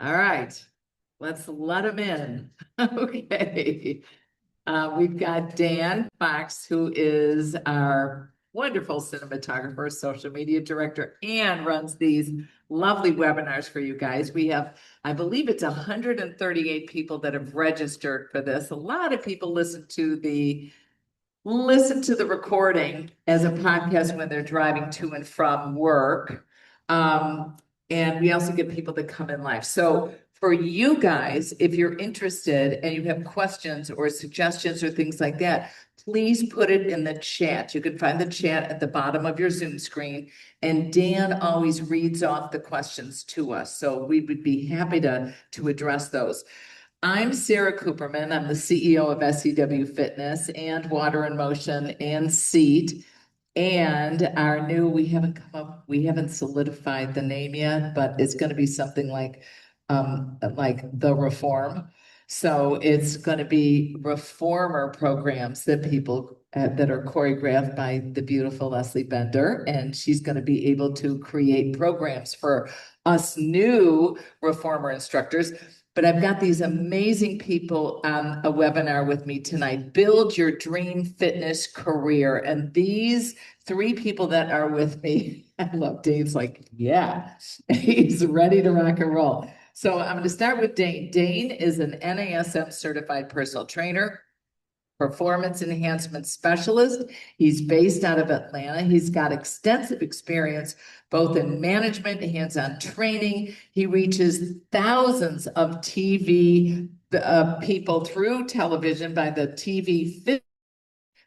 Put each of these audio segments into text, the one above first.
All right, let's let him in. Okay. We've got Dan Fox, who is our wonderful cinematographer, social media director, and runs these lovely webinars for you guys. We have, I believe it's 138 people that have registered for this. A lot of people listen to the recording as a podcast when they're driving to and from work. And we also get people that come in live. So for you guys, if you're interested and you have questions or suggestions or things like that, please put it in the chat. You can find the chat at the bottom of your Zoom screen. And Dan always reads off the questions to us. So we would be happy to address those. I'm Sarah Cooperman. I'm the CEO of SEW Fitness and Water in Motion and Seat. And our new, we haven't solidified the name yet, but it's going to be something like The Reform. So it's going to be reformer programs that people that are choreographed by the beautiful Leslie Bender, and she's going to be able to create programs for us new reformer instructors. But I've got these amazing people on a webinar with me tonight. Build your dream fitness career. And these three people that are with me, I love Dave's like, yeah, he's ready to rock and roll. So I'm going to start with Dane. Dane is an NASM certified personal trainer, performance enhancement specialist. He's based out of Atlanta. He's got extensive experience both in management, hands-on training. He reaches thousands of TV people through television by the TV Fit.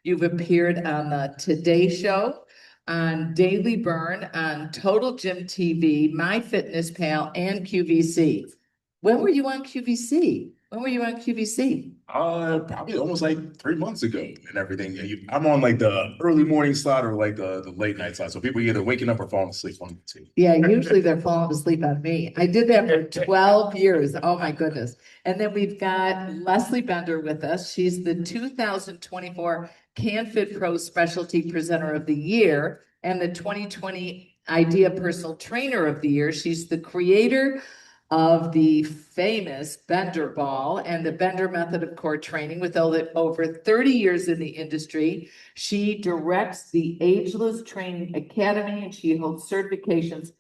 You've appeared on the Today Show, on Daily Burn, on Total Gym TV, MyFitnessPal, and QVC. When were you on QVC? When were you on QVC? Probably almost like 3 months ago and everything. I'm on like the early morning slot or like the late night slot. So people either waking up or falling asleep on the too. Yeah, usually they're falling asleep on me. I did that for 12 years. Oh my goodness. And then we've got Leslie Bender with us. She's the 2024 CanFit Pro Specialty Presenter of the Year and the 2020 Idea Personal Trainer of the Year. She's the creator of the famous Bender Ball and the Bender method of core training with over 30 years in the industry. She directs the Ageless Training Academy and she holds certifications.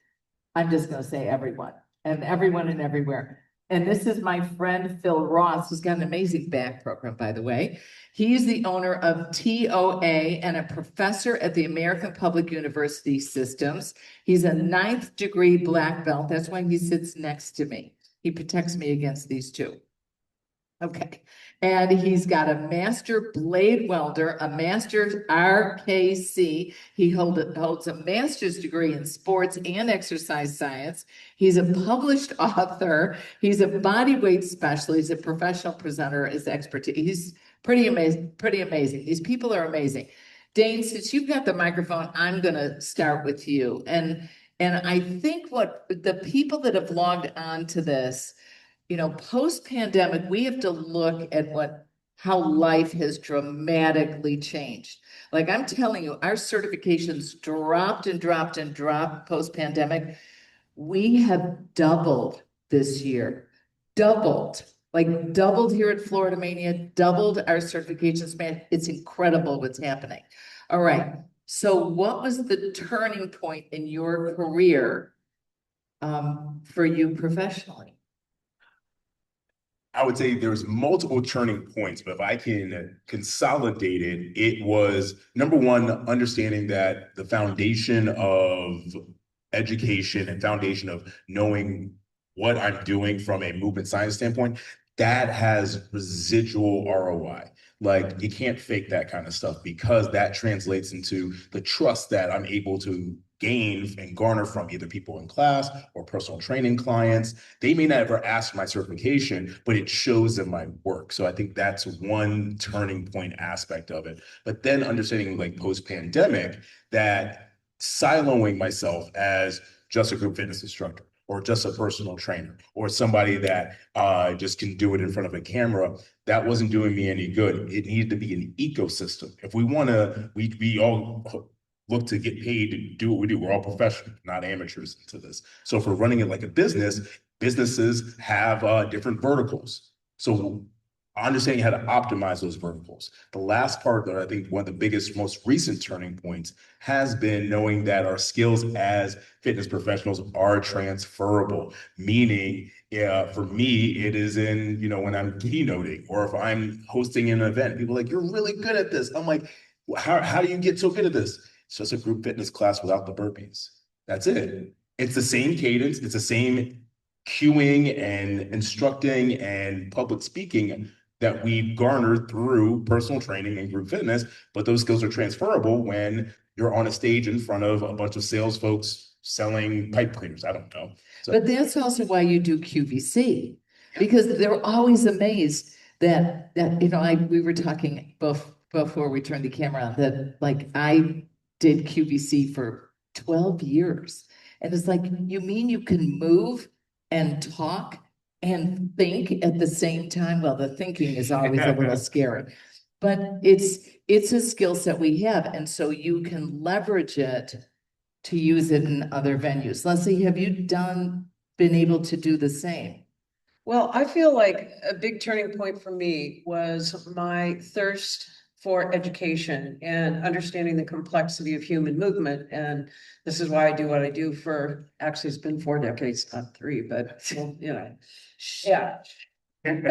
I'm just going to say everyone and everywhere. And this is my friend Phil Ross, who's got an amazing back program, by the way. He's the owner of TOA and a professor at the American Public University Systems. He's a 9th degree black belt. That's why he sits next to me. He protects me against these two. Okay. And he's got a master blade welder, a master's RKC. He holds a master's degree in sports and exercise science. He's a published author. He's a body weight specialist. He's a professional presenter. His expertise. He's pretty amazing. These people are amazing. Dane, since you've got the microphone, I'm going to start with you. And I think what the people that have logged on to this, post-pandemic, we have to look at how life has dramatically changed. Like I'm telling you, our certifications dropped post-pandemic. We have doubled this year, doubled here at Florida Mania, doubled our certifications, man. It's incredible what's happening. All right. So what was the turning point in your career for you professionally? I would say there's multiple turning points, but if I can consolidate it, it was number one, understanding that the foundation of education and foundation of knowing what I'm doing from a movement science standpoint, that has residual ROI. Like you can't fake that kind of stuff because that translates into the trust that I'm able to gain and garner from either people in class or personal training clients. They may not ever ask for my certification, but it shows in my work. So I think that's one turning point aspect of it. But then understanding like post-pandemic that siloing myself as just a group fitness instructor or just a personal trainer or somebody that just can do it in front of a camera, that wasn't doing me any good. It needed to be an ecosystem. If we want to, we all look to get paid to do what we do. We're all professionals, not amateurs into this. So if we're running it like a business, businesses have different verticals. So understanding how to optimize those verticals. The last part that I think one of the biggest, most recent turning points has been knowing that our skills as fitness professionals are transferable, meaning for me, it is in, when I'm keynoting or if I'm hosting an event, people are like, you're really good at this. I'm like, how do you get so good at this? It's just a group fitness class without the burpees. That's it. It's the same cadence. It's the same cueing and instructing and public speaking that we've garnered through personal training and group fitness, but those skills are transferable when you're on a stage in front of a bunch of sales folks selling pipe cleaners. I don't know. So, But that's also why you do QVC, because they're always amazed that we were talking before we turned the camera on that like I did QVC for 12 years. And it's like, you mean you can move and talk and think at the same time? Well, the thinking is always a little scary, but it's a skill set we have. And so you can leverage it to use it in other venues. Leslie, have you been able to do the same? Well, I feel like a big turning point for me was my thirst for education and understanding the complexity of human movement. And this is why I do what I do actually, it's been 4 decades, not 3, but yeah. And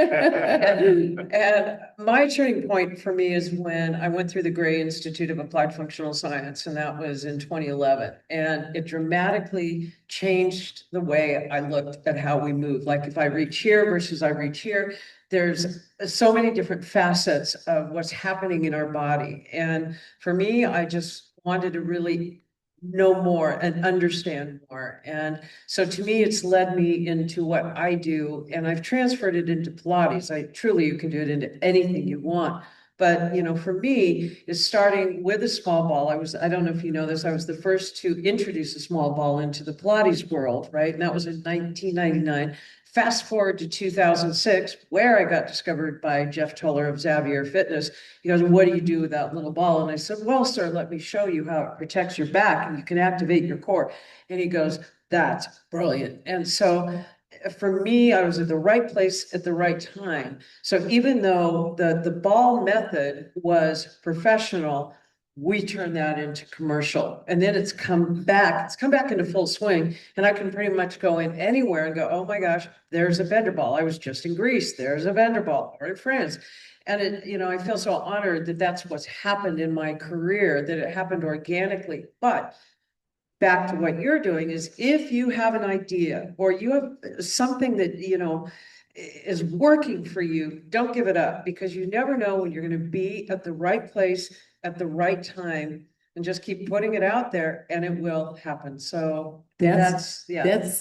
my turning point for me is when I went through the Gray Institute of Applied Functional Science, and that was in 2011. And it dramatically changed the way I looked at how we move. Like if I reach here versus I reach here, there's so many different facets of what's happening in our body. And for me, I just wanted to really know more and understand more. And so to me, it's led me into what I do, and I've transferred it into Pilates. You can do it into anything you want. But, for me, it's starting with a small ball. I don't know if you know this, I was the first to introduce a small ball into the Pilates world, right? And that was in 1999. Fast forward to 2006, where I got discovered by Jeff Toller of Xavier Fitness. He goes, what do you do with that little ball? And I said, well, sir, let me show you how it protects your back and you can activate your core. And he goes, that's brilliant. And so for me, I was at the right place at the right time. So even though the ball method was professional, we turned that into commercial, and then it's come back into full swing, and I can pretty much go in anywhere and go, oh my gosh, there's a vendor ball. I was just in Greece, there's a vendor ball, or in France. And I feel so honored that that's what's happened in my career, that it happened organically. But back to what you're doing is, if you have an idea or you have something that, is working for you, don't give it up, because you never know when you're going to be at the right place at the right time, and just keep putting it out there and it will happen. So that's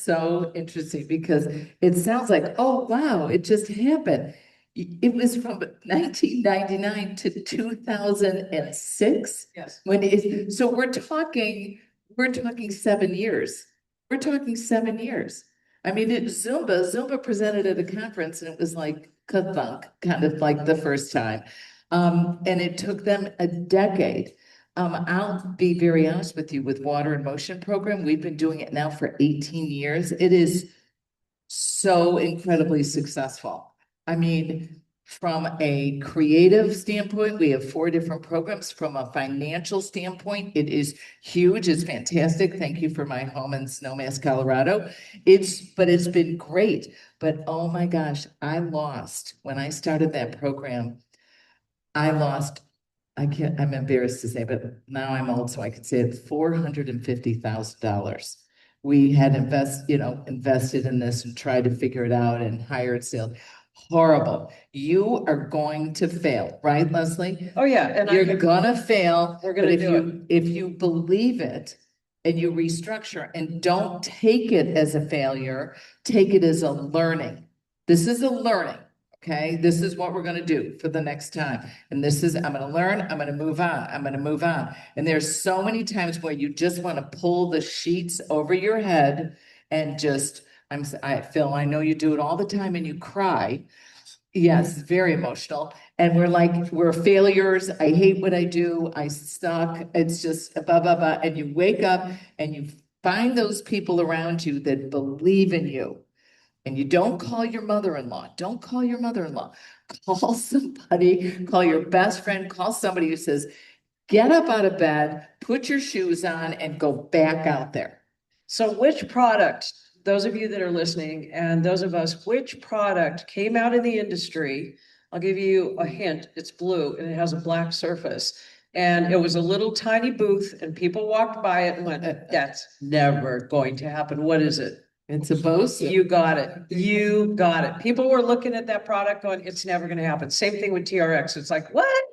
so interesting, because it sounds like, oh, wow, it just happened. It was from 1999 to 2006. Yes. So we're talking 7 years. We're talking 7 years. I mean, Zumba presented at a conference, and it was like ka-thunk, kind of like the first time. And it took them a decade. I'll be very honest with you, with Water in Motion program, we've been doing it now for 18 years. It is so incredibly successful. I mean, from a creative standpoint, we have 4 different programs. From a financial standpoint, it is huge. It's fantastic. Thank you for my home in Snowmass, Colorado. It's been great. But oh my gosh, when I started that program, I'm embarrassed to say, but now I'm old, so I can say it, $450,000. We had invested in this and tried to figure it out and hired sales. Horrible. You are going to fail, right, Leslie? Oh, yeah. And you're gonna fail. We're gonna do it. If you believe it and you restructure, and don't take it as a failure, take it as a learning. This is a learning. Okay, this is what we're going to do for the next time. And I'm going to learn, I'm going to move on, I'm going to move on. And there's so many times where you just want to pull the sheets over your head and Phil, I know you do it all the time and you cry. Yes, very emotional. And we're like, we're failures. I hate what I do. I suck. It's just blah, blah, blah. And you wake up and you find those people around you that believe in you. And you don't call your mother-in-law. Don't call your mother-in-law. Call somebody, call your best friend, call somebody who says, get up out of bed, put your shoes on and go back out there. So which product, those of you that are listening and those of us, which product came out in the industry? I'll give you a hint. It's blue and it has a black surface. And it was a little tiny booth and people walked by it and went, that's never going to happen. What is it? It's a Bose. You got it. You got it. People were looking at that product going, it's never going to happen. Same thing with TRX. It's like, what?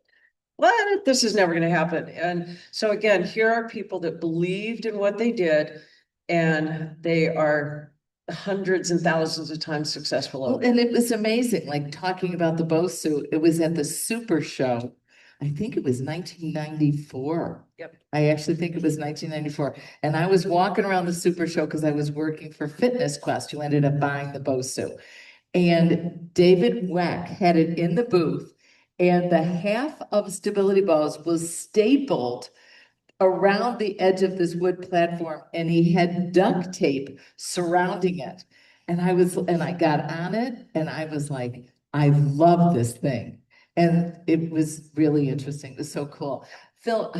What? This is never going to happen. And so again, here are people that believed in what they did and they are hundreds and thousands of times successful. Well, and it was amazing, like talking about the Bose suit. It was at the Super Show. I think it was 1994. Yep. I actually think it was 1994. And I was walking around the Super Show because I was working for Fitness Quest, who ended up buying the Bose suit. And David Weck had it in the booth, and the half of Stability Bose was stapled around the edge of this wood platform, and he had duct tape surrounding it. And I got on it, and I was like, I love this thing. And it was really interesting. It was so cool. Phil,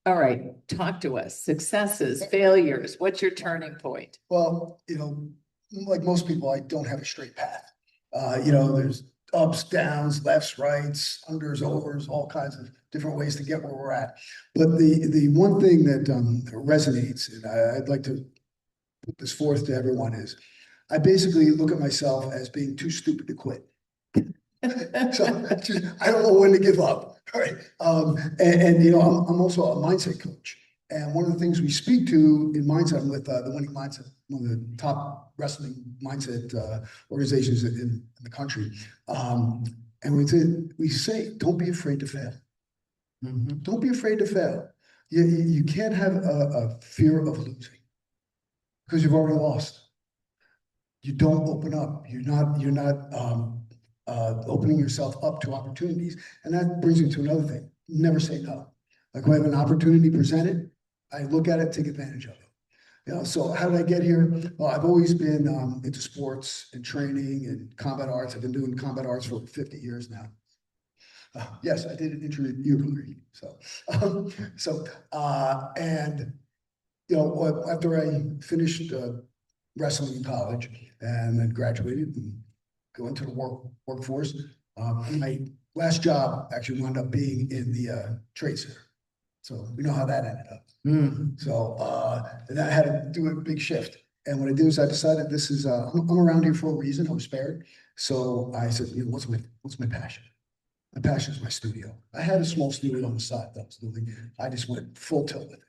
all right, talk to us. Successes, failures, what's your turning point? Well, like most people, I don't have a straight path. There's ups, downs, lefts, rights, unders, overs, all kinds of different ways to get where we're at. But the one thing that resonates, and I'd like to put this forth to everyone, is I basically look at myself as being too stupid to quit. So I don't know when to give up. All right. I'm also a mindset coach. And one of the things we speak to in mindset, I'm with the Winning Mindset, one of the top wrestling mindset organizations in the country. And we say, don't be afraid to fail. Mhm. Don't be afraid to fail. You can't have a fear of losing because you've already lost. You don't open up. You're not opening yourself up to opportunities. And that brings me to another thing. Never say no. Like when I have an opportunity presented, I look at it, take advantage of it. So how did I get here? Well, I've always been into sports and training and combat arts. I've been doing combat arts for 50 years now. Yes, I did an intermediate. After I finished wrestling in college and then graduated and go into the workforce, my last job actually wound up being in the trade center. So we know how that ended up. Mm. So and I had to do a big shift. And what I did is I decided this is I'm around here for a reason. I was spared. So I said, what's my passion? My passion is my studio. I had a small studio on the side that I was doing. I just went full tilt with it.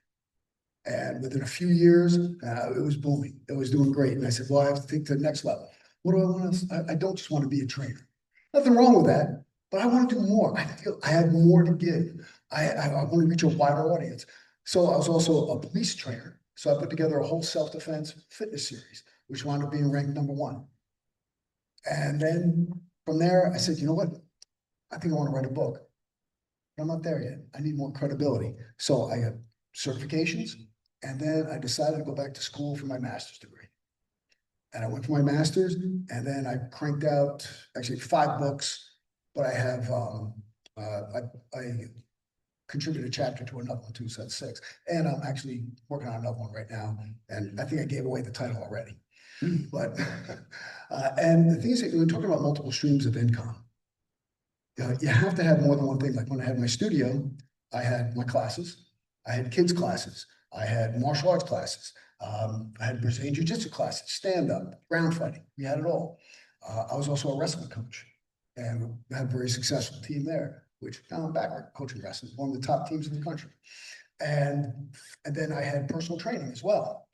And within a few years, it was booming. It was doing great. And I said, well, I have to take to the next level. What do I want to? I don't just want to be a trainer. Nothing wrong with that, but I want to do more. I feel I have more to give. I want to reach a wider audience. So I was also a police trainer. So I put together a whole self-defense fitness series, which wound up being ranked #1. And then from there, I said, you know what? I think I want to write a book. But I'm not there yet. I need more credibility. So I got certifications. And then I decided to go back to school for my master's degree. And I went for my master's, and then I cranked out actually 5 books, but I have I contributed a chapter to another one too, so that's 6. And I'm actually working on another one right now, and I think I gave away the title already. But and the thing is, we're talking about multiple streams of income. You have to have more than one thing. Like when I had my studio, I had my classes, I had kids classes, I had martial arts classes. I had Brazilian Jiu-Jitsu classes, stand-up, ground fighting. We had it all. I was also a wrestling coach, and we had a very successful team there, which now I'm back coaching wrestling, one of the top teams in the country. And then I had personal training as well.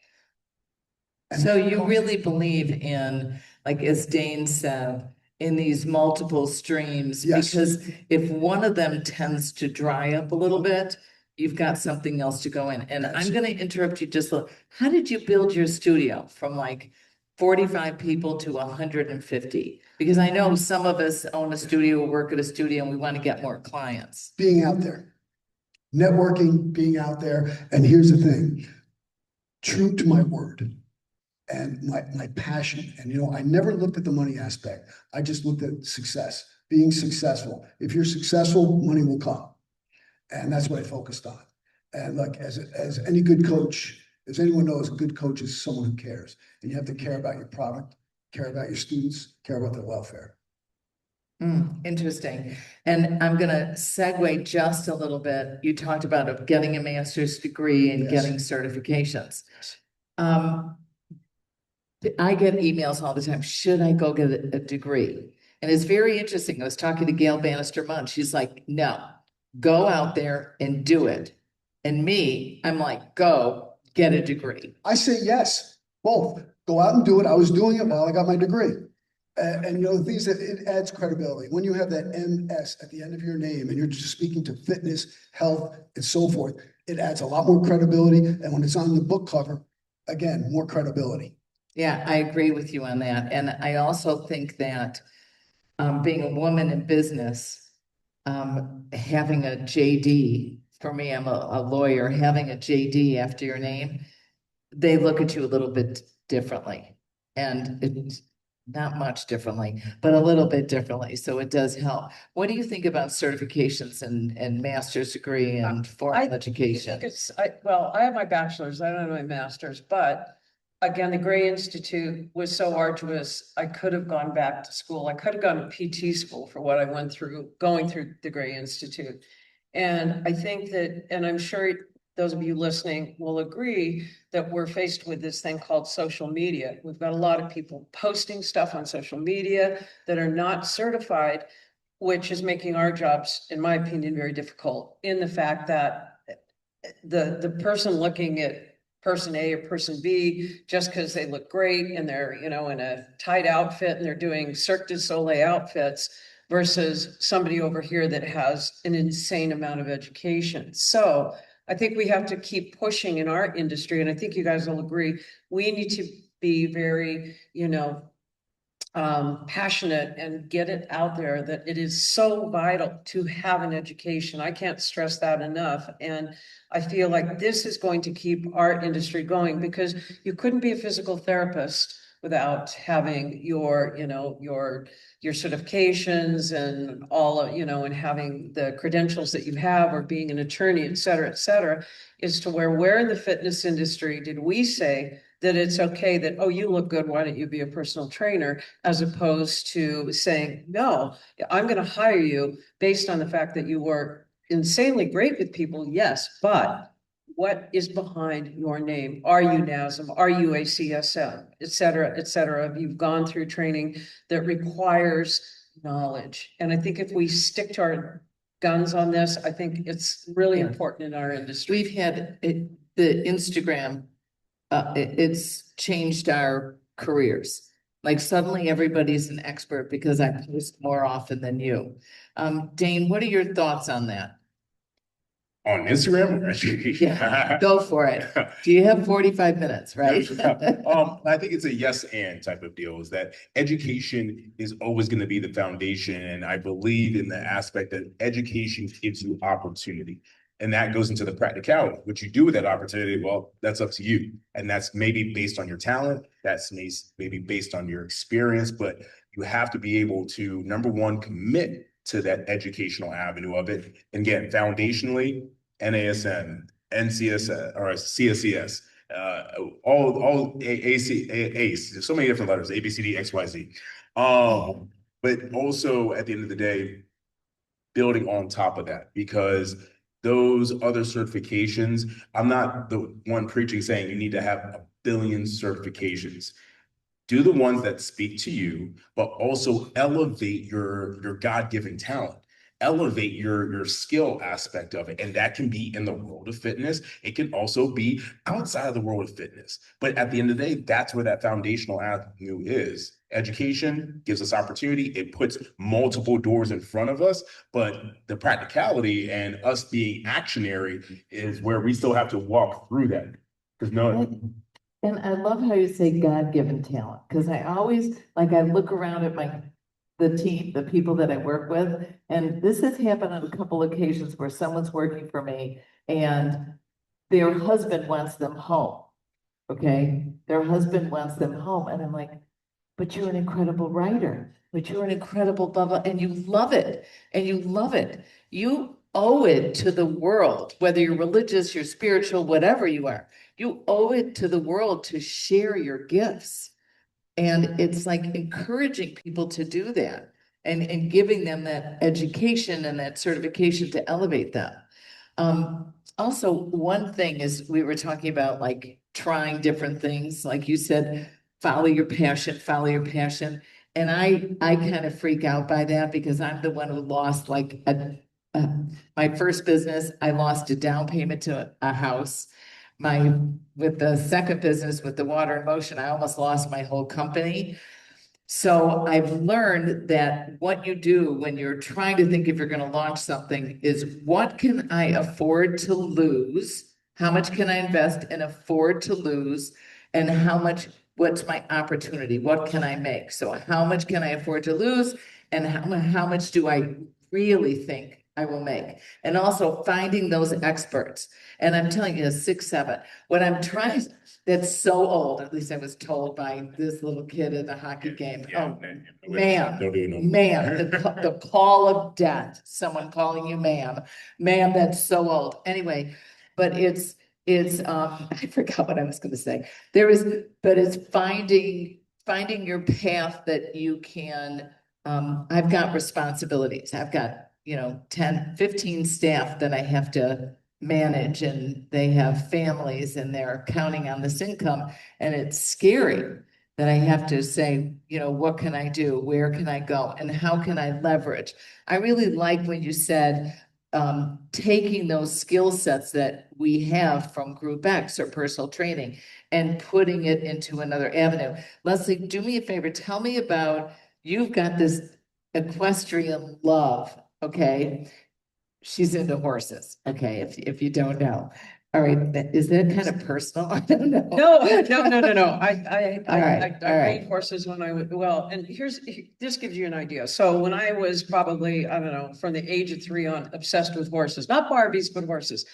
So you really believe in, like as Dane said, in these multiple streams? Yes. Because if one of them tends to dry up a little bit, you've got something else to go in. And I'm going to interrupt you just a little. How did you build your studio from like 45 people to 150? Because I know some of us own a studio, or work at a studio, and we want to get more clients. Being out there, networking, being out there. And here's the thing, true to my word and my passion. And, I never looked at the money aspect. I just looked at success, being successful. If you're successful, money will come. And that's what I focused on. And like, as any good coach, as anyone knows, a good coach is someone who cares. And you have to care about your product, care about your students, care about their welfare. Interesting. And I'm gonna segue just a little bit. You talked about getting a master's degree and Yes. getting certifications. I get emails all the time, should I go get a degree? And it's very interesting. I was talking to Gail Bannister Munn. She's like, no, go out there and do it. And me, I'm like, go get a degree. I say yes, both. Go out and do it. I was doing it while I got my degree. And the things that it adds credibility. When you have that MS at the end of your name and you're just speaking to fitness, health, and so forth, it adds a lot more credibility. And when it's on the book cover, again, more credibility. Yeah, I agree with you on that. And I also think that being a woman in business, having a JD, for me, I'm a lawyer, having a JD after your name, they look at you a little bit differently. And it's not much differently, but a little bit differently. So it does help. What do you think about certifications and master's degree and formal education? I have my bachelor's, I don't have my master's, but again, the Gray Institute was so arduous. I could have gone back to school. I could have gone to PT school for what I went through, going through the Gray Institute. And I think that, and I'm sure those of you listening will agree that we're faced with this thing called social media. We've got a lot of people posting stuff on social media that are not certified, which is making our jobs, in my opinion, very difficult, in the fact that the person looking at person A or person B, just because they look great and they're, in a tight outfit and they're doing Cirque du Soleil outfits, versus somebody over here that has an insane amount of education. So I think we have to keep pushing in our industry, and I think you guys will agree, we need to be very, passionate and get it out there that it is so vital to have an education. I can't stress that enough. And I feel like this is going to keep our industry going, because you couldn't be a physical therapist without having your certifications and all of, and having the credentials that you have, or being an attorney, et cetera, is to where in the fitness industry did we say that it's okay that, oh, you look good, why don't you be a personal trainer? As opposed to saying, no, I'm going to hire you based on the fact that you were insanely great with people. Yes, but what is behind your name? Are you NASM? Are you ACSM, et cetera? Have you gone through training that requires knowledge? And I think if we stick to our guns on this, I think it's really important in our industry. We've had the Instagram, it's changed our careers. Like suddenly everybody's an expert because I post more often than you. Dane, what are your thoughts on that? On Instagram? Yeah, go for it. Do you have 45 minutes, right? I think it's a yes and type of deal, is that education is always going to be the foundation. And I believe in the aspect that education gives you opportunity. And that goes into the practicality. What you do with that opportunity, well, that's up to you. And that's maybe based on your talent. That's maybe based on your experience. But you have to be able to, number one, commit to that educational avenue of it. And again, foundationally, NASM, NCSS, or CSCS, all ACE, there's so many different letters, A, B, C, D, X, Y, Z. But also at the end of the day, building on top of that, because those other certifications, I'm not the one preaching saying you need to have 1 billion certifications. Do the ones that speak to you, but also elevate your God-given talent. Elevate your skill aspect of it. And that can be in the world of fitness. It can also be outside of the world of fitness. But at the end of the day, that's where that foundational avenue is. Education gives us opportunity. It puts multiple doors in front of us, but the practicality and us being actionary is where we still have to walk through that. Because And I love how you say God-given talent, because I always, like, I look around at the team, the people that I work with, and this has happened on a couple occasions where someone's working for me and their husband wants them home, okay? Their husband wants them home, and I'm like, but you're an incredible writer, but you're an incredible blah, blah, and you love it, and you love it. You owe it to the world, whether you're religious, you're spiritual, whatever you are. You owe it to the world to share your gifts. And it's like encouraging people to do that and giving them that education and that certification to elevate them. Also, one thing is we were talking about like trying different things, like you said, follow your passion, follow your passion. And I kind of freak out by that because I'm the one who lost like my first business, I lost a down payment to a house. With the second business, with the water in motion, I almost lost my whole company. So I've learned that what you do when you're trying to think if you're going to launch something is what can I afford to lose? How much can I invest and afford to lose? And what's my opportunity? What can I make? So how much can I afford to lose? And how much do I really think I will make? And also finding those experts. And I'm telling you, 6, 7, what I'm trying, that's so old, at least I was told by this little kid at the hockey game. Oh, ma'am, Don't do it no more. ma'am, the call of death, someone calling you ma'am, that's so old. Anyway, but it's, I forgot what I was gonna say. But it's finding your path that you can, I've got responsibilities. I've got, 10, 15 staff that I have to manage, and they have families and they're counting on this income. And it's scary that I have to say, what can I do? Where can I go? And how can I leverage? I really like when you said, taking those skill sets that we have from Group X or personal training and putting it into another avenue. Leslie, do me a favor, tell me about, you've got this equestrian love, okay? She's into horses, okay, if you don't know. All right, is that kind of personal? I don't know. No. All right, I rode horses when I was, well, and this gives you an idea. So when I was probably, I don't know, from the age of 3 on, obsessed with horses, not Barbies, but horses.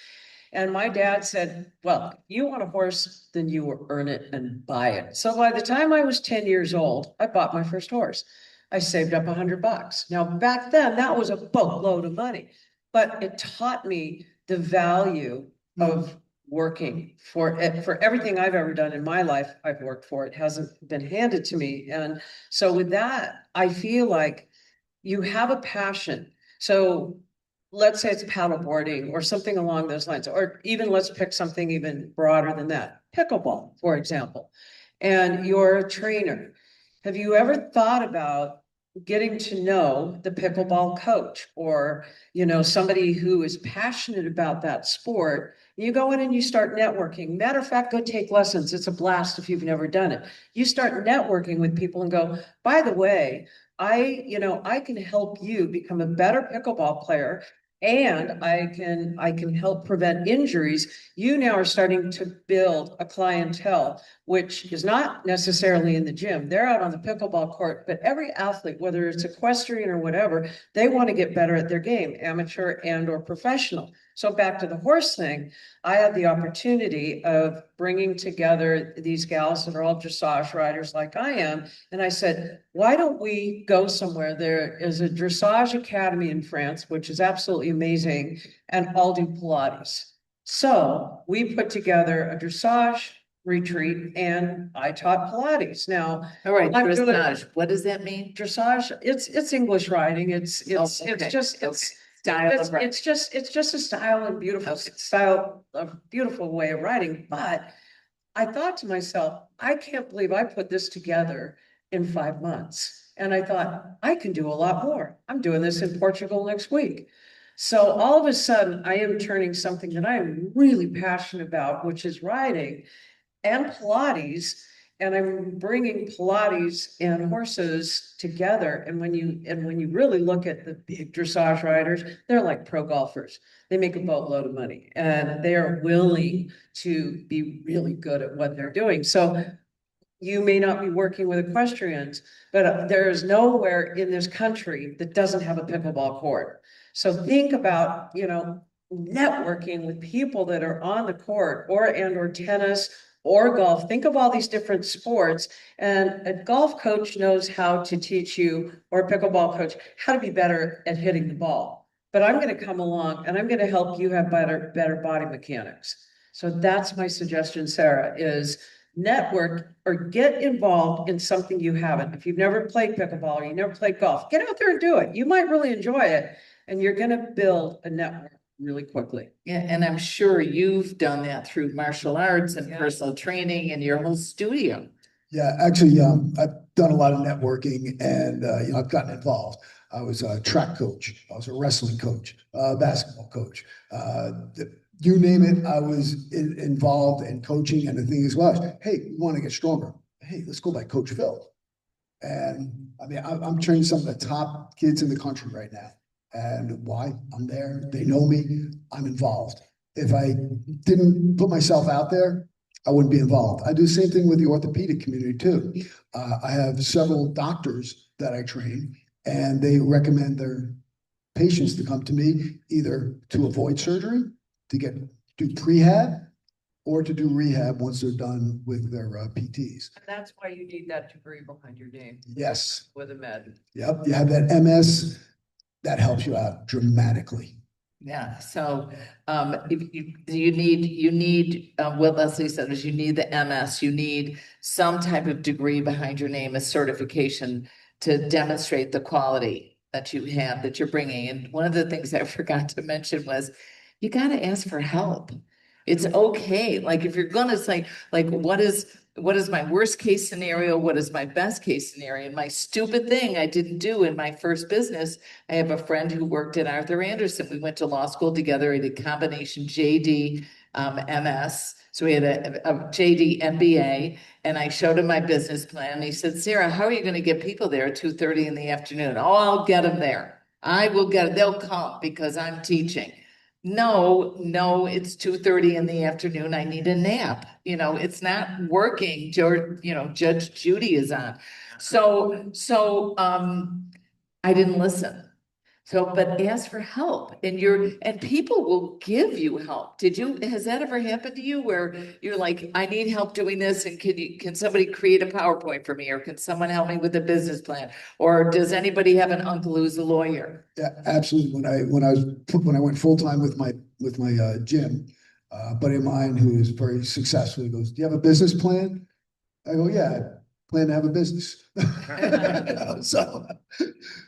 And my dad said, well, you want a horse, then you will earn it and buy it. So by the time I was 10 years old, I bought my first horse. I saved up $100. Now, back then, that was a boatload of money, but it taught me the value of working for everything I've ever done in my life. I've worked for it, hasn't been handed to me. And so with that, I feel like you have a passion. So let's say it's paddleboarding or something along those lines, or even let's pick something even broader than that, pickleball, for example, and you're a trainer. Have you ever thought about getting to know the pickleball coach or, somebody who is passionate about that sport? You go in and you start networking. Matter of fact, go take lessons. It's a blast if you've never done it. You start networking with people and go, by the way, I can help you become a better pickleball player, and I can help prevent injuries. You now are starting to build a clientele, which is not necessarily in the gym. They're out on the pickleball court, but every athlete, whether it's equestrian or whatever, they want to get better at their game, amateur and or professional. So back to the horse thing, I had the opportunity of bringing together these gals that are all dressage riders like I am. And I said, why don't we go somewhere? There is a dressage academy in France, which is absolutely amazing. And I'll do Pilates. So we put together a dressage retreat and I taught Pilates. Now, all right, I'm doing- dressage, what does that mean? dressage, it's English riding. It's Okay, just, okay. Style of it's just a style and beautiful Okay. style, a beautiful way of writing. But I thought to myself, I can't believe I put this together in 5 months. And I thought, I can do a lot more. I'm doing this in Portugal next week. So all of a sudden, I am turning something that I am really passionate about, which is writing and Pilates, and I'm bringing Pilates and horses together. And when you really look at the big dressage riders, they're like pro golfers. They make a boatload of money and they are willing to be really good at what they're doing. So you may not be working with equestrians, but there is nowhere in this country that doesn't have a pickleball court. So think about, networking with people that are on the court or tennis or golf. Think of all these different sports, and a golf coach knows how to teach you, or a pickleball coach, how to be better at hitting the ball. But I'm going to come along and I'm going to help you have better body mechanics. So that's my suggestion, Sarah, is network or get involved in something you haven't. If you've never played pickleball or you never played golf, get out there and do it. You might really enjoy it, and you're going to build a network really quickly. Yeah, and I'm sure you've done that through martial arts and Yeah. personal training and your whole studio. Yeah, actually, I've done a lot of networking and, I've gotten involved. I was a track coach. I was a wrestling coach, basketball coach. You name it, I was involved in coaching. And the thing is, hey, you want to get stronger? Hey, let's go by Coach Phil. And I mean, I'm training some of the top kids in the country right now. And why? I'm there. They know me. I'm involved. If I didn't put myself out there, I wouldn't be involved. I do the same thing with the orthopedic community too. I have several doctors that I train, and they recommend their patients to come to me either to avoid surgery, to do prehab, or to do rehab once they're done with their PTs. And that's why you need that degree behind your name Yes. with a med. Yep. You have that MS, that helps you out dramatically. Yeah, so if you need what Leslie said is you need the MS, you need some type of degree behind your name, a certification to demonstrate the quality that you have, that you're bringing. And one of the things I forgot to mention was you got to ask for help. It's okay. Like if you're gonna say, like, what is my worst case scenario? What is my best case scenario? And my stupid thing I didn't do in my first business. I have a friend who worked at Arthur Andersen. We went to law school together. He did combination JD, MS. So we had a JD MBA, and I showed him my business plan. And he said, Sarah, how are you going to get people there at 2:30 in the afternoon? Oh, I'll get them there. I will get it. They'll come because I'm teaching. No, it's 2:30 in the afternoon. I need a nap. It's not working. Judge Judy is on. So I didn't listen. But ask for help, and people will give you help. Has that ever happened to you where you're like, I need help doing this, and can somebody create a PowerPoint for me, or can someone help me with a business plan? Or does anybody have an uncle who's a lawyer? Yeah, absolutely. When I went full-time with my gym, a buddy of mine who is very successful, he goes, do you have a business plan? I go, yeah, I plan to have a business.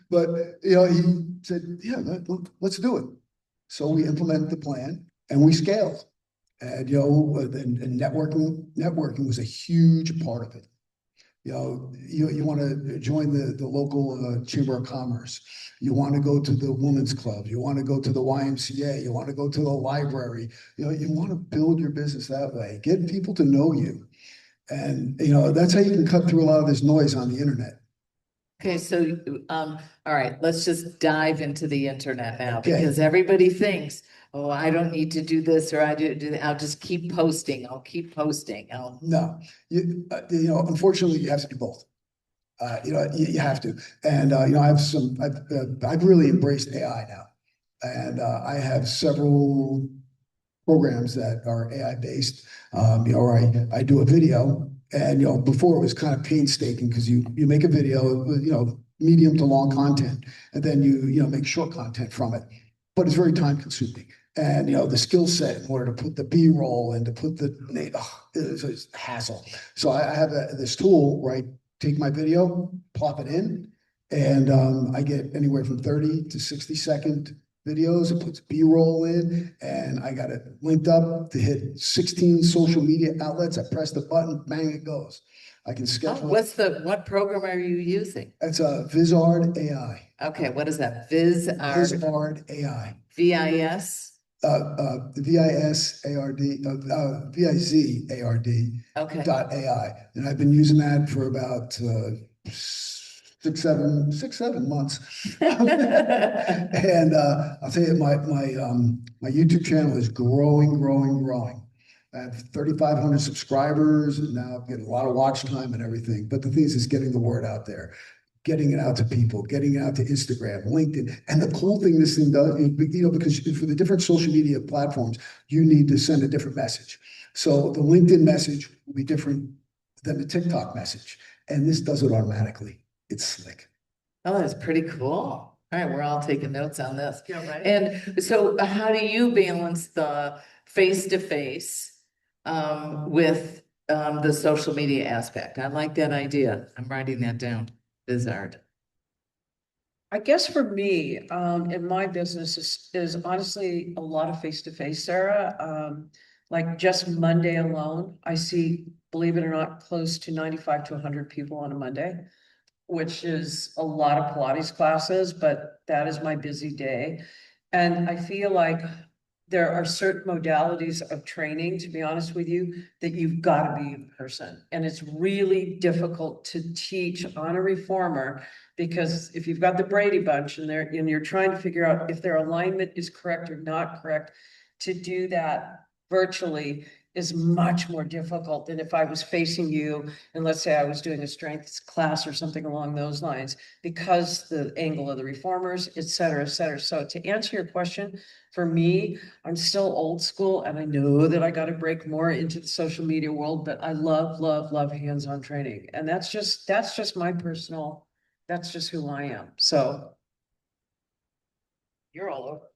But he said, yeah, let's do it. So we implemented the plan and we scaled. And and networking was a huge part of it. You want to join the local Chamber of Commerce. You want to go to the Women's Club. You want to go to the YMCA. You want to go to the library. You want to build your business that way. Get people to know you. And, that's how you can cut through a lot of this noise on the internet. Okay, so, all right, let's just dive into the internet now, Okay. because everybody thinks, oh, I don't need to do this, or I do that. I'll just keep posting. I'll keep posting. No, unfortunately, you have to do both. You have to. And, I've really embraced AI now. And I have several programs that are AI based, or I do a video. And, before it was kind of painstaking because you make a video, medium to long content, and then you make short content from it. But it's very time consuming. And, the skill set in order to put the B-roll and to put it's a hassle. So I have this tool where I take my video, plop it in, and I get anywhere from 30 to 60-second videos. It puts B-roll in, and I got it linked up to hit 16 social media outlets. I press the button, bang, it goes. I can schedule. What program are you using? It's a Vizard AI. Okay, what is that? Vizard AI. VIS? VISARD, VIZARD Okay. .ai. And I've been using that for about 6, 7 months. And I'll tell you, my YouTube channel is growing. I have 3,500 subscribers and now I'm getting a lot of watch time and everything. But the thing is getting the word out there, getting it out to people, getting it out to Instagram, LinkedIn. And the cool thing this thing does, because for the different social media platforms, you need to send a different message. So the LinkedIn message will be different than the TikTok message. And this does it automatically. It's slick. Oh, that's pretty cool. All right, we're all taking notes on this. Yeah, right. And so how do you balance the face-to-face with the social media aspect? I like that idea. I'm writing that down. Bizarre. I guess for me, in my business is honestly a lot of face-to-face, Sarah. Like just Monday alone, I see, believe it or not, close to 95 to 100 people on a Monday, which is a lot of Pilates classes, but that is my busy day. And I feel like there are certain modalities of training, to be honest with you, that you've got to be in person. And it's really difficult to teach on a reformer because if you've got the Brady Bunch and you're trying to figure out if their alignment is correct or not correct, to do that virtually is much more difficult than if I was facing you and let's say I was doing a strength class or something along those lines, because the angle of the reformers, et cetera, et cetera. So to answer your question, for me, I'm still old school and I know that I got to break more into the social media world, but I love hands-on training. And that's just my personal, that's just who I am. So you're all over.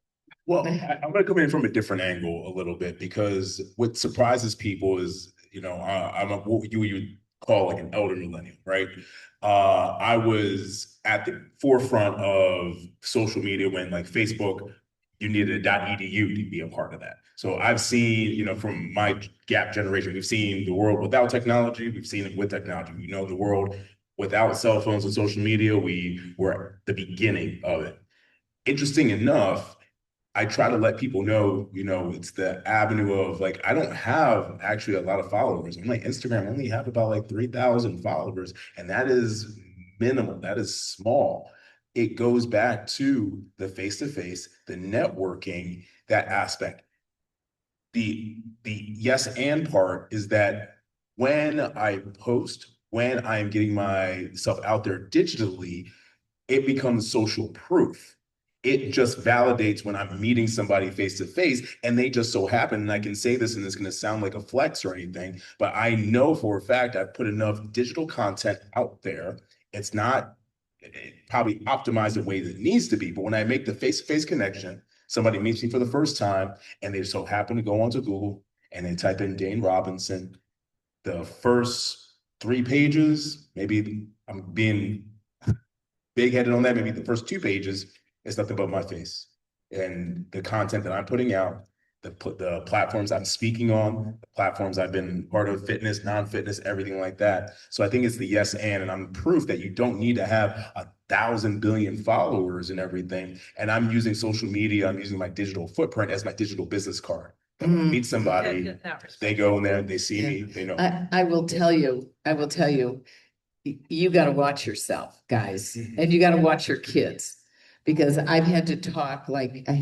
Well, I'm going to come in from a different angle a little bit because what surprises people is, I'm what you would call like an elder millennial, right? I was at the forefront of social media when like Facebook, you needed a .edu to be a part of that. So I've seen, from my gap generation, we've seen the world without technology. We've seen it with technology. We know the world without cell phones and social media. We were at the beginning of it. Interesting enough, I try to let people know, it's the avenue of like, I don't have actually a lot of followers. On my Instagram, I only have about like 3,000 followers, and that is minimal. That is small. It goes back to the face-to-face, the networking, that aspect. The yes and part is that when I post, when I'm getting myself out there digitally, it becomes social proof. It just validates when I'm meeting somebody face to face and they just so happen, and I can say this and it's going to sound like a flex or anything, but I know for a fact I've put enough digital content out there. It's not probably optimized the way that it needs to be, but when I make the face-to-face connection, somebody meets me for the first time and they so happen to go onto Google and they type in Dane Robinson, the first 3 pages, maybe I'm being big-headed on that, maybe the first 2 pages, it's nothing but my face and the content that I'm putting out, the platforms I'm speaking on, the platforms I've been part of, fitness, non-fitness, everything like that. So I think it's the yes and I'm proof that you don't need to have 1,000 billion followers and everything. And I'm using social media, I'm using my digital footprint as my digital business card. When I meet somebody, they go in there, they see me, they know. I will tell you, you got to watch yourself, guys, and you got to watch your kids. Because I've had to talk, like I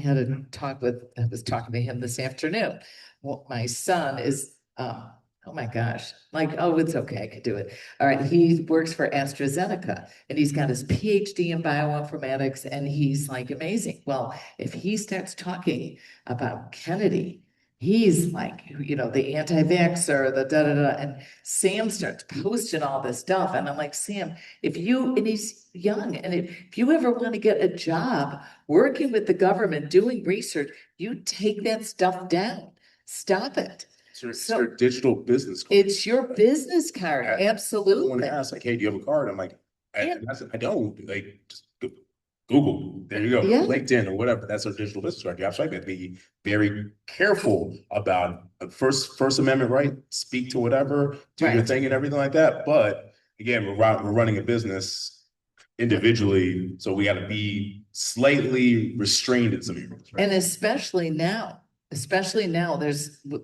was talking to him this afternoon. Well, my son is, oh my gosh, like, oh, it's okay, I could do it. All right, he works for AstraZeneca and he's got his PhD in bioinformatics and he's like amazing. Well, if he starts talking about Kennedy, he's like, the anti-vaxxer, the da-da-da, and Sam starts posting all this stuff. And I'm like, Sam, and he's young, and if you ever want to get a job working with the government, doing research, you take that stuff down. Stop it. It's your digital business card. It's your business card, absolutely. Someone asks like, hey, do you have a card? I'm like, I don't. Like, just Google, there you go, Yeah. LinkedIn or whatever. That's our digital business card. You absolutely have to be very careful about First Amendment right. Speak to whatever, do your thing and everything like that. But again, we're running a business individually, so we got to be slightly restrained in some areas. Right? And especially now, especially now,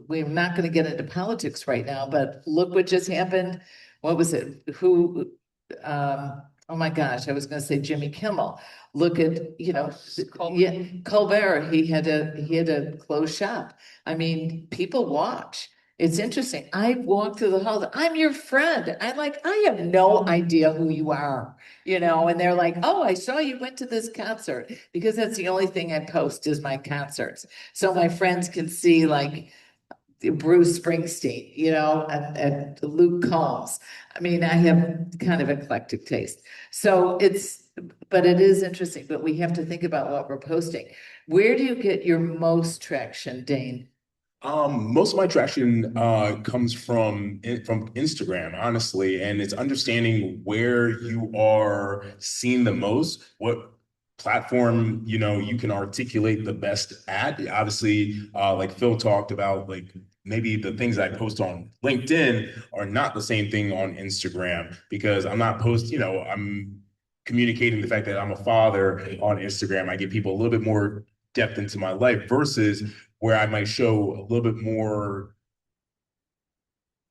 we're not gonna get into politics right now, but look what just happened. What was it? Oh my gosh, I was gonna say Jimmy Kimmel. Look at, yeah, Colbert, he had to close shop. I mean, people watch. It's interesting. I walk through the halls. I'm your friend. I have no idea who you are, and they're like, oh, I saw you went to this concert because that's the only thing I post is my concerts. So my friends can see like Bruce Springsteen, and Luke Combs. I mean, I have kind of eclectic taste. But it is interesting, but we have to think about what we're posting. Where do you get your most traction, Dane? Most of my traction comes from Instagram, honestly, and it's understanding where you are seen the most, what platform you can articulate the best at. Obviously, like Phil talked about, like maybe the things I post on LinkedIn are not the same thing on Instagram because I'm not I'm communicating the fact that I'm a father on Instagram. I give people a little bit more depth into my life versus where I might show a little bit more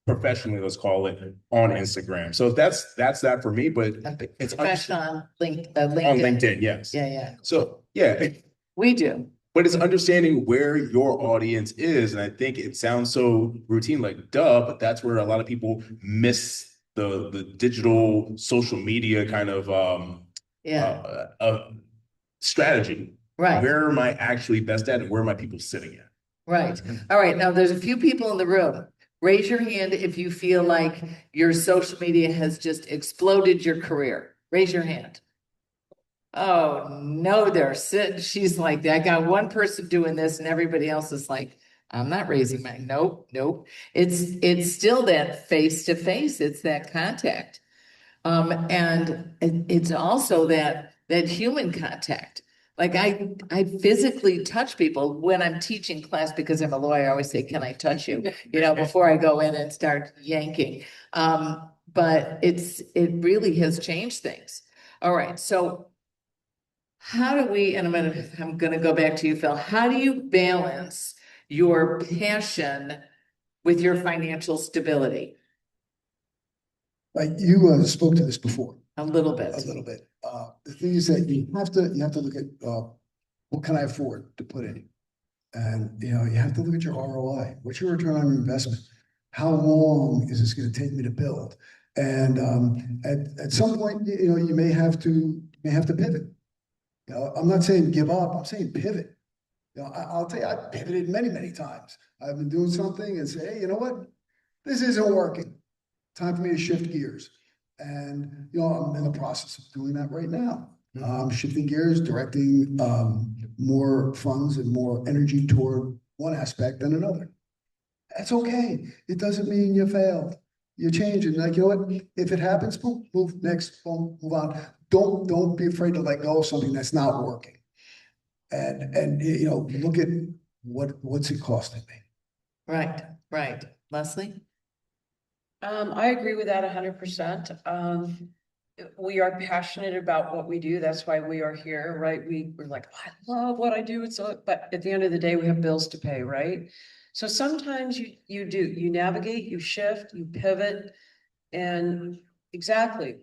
professionally, let's call it, on Instagram. So that's that for me, but it's Professional on on LinkedIn. LinkedIn, yes. Yeah. So yeah, We do. but it's understanding where your audience is. And I think it sounds so routine, like duh, but that's where a lot of people miss the digital social media kind of Yeah, strategy. right, Where am I actually best at and where are my people sitting at? right. All right, now there's a few people in the room. Raise your hand if you feel like your social media has just exploded your career. Raise your hand. Oh, no, they're sitting. She's like, I got one person doing this and everybody else is like, I'm not raising my, nope. It's still that face to face. It's that contact. And it's also that human contact. Like I physically touch people when I'm teaching class because I'm a lawyer. I always say, can I touch you? Before I go in and start yanking. But it really has changed things. All right. So how do we, and I'm gonna go back to you, Phil. How do you balance your passion with your financial stability? Like you spoke to this before, A little a bit. little bit. The thing is that you have to look at what can I afford to put in? And you have to look at your ROI. What's your return on your investment? How long is this going to take me to build? And at some point, you may have to pivot. I'm not saying give up. I'm saying pivot. I'll tell you, I pivoted many, many times. I've been doing something and say, hey, you know what? This isn't working. Time for me to shift gears. And, I'm in the process of doing that right now. Shifting gears, directing more funds and more energy toward one aspect than another. That's okay. It doesn't mean you failed. You change it. Like, you know what? If it happens, boom, move next, boom, move on. Don't be afraid to let go of something that's not working. And look at what's it costing me. Right. Leslie? I agree with that 100%. We are passionate about what we do. That's why we are here, right? We're like, I love what I do. But at the end of the day, we have bills to pay, right? So sometimes you navigate, you shift, you pivot, and exactly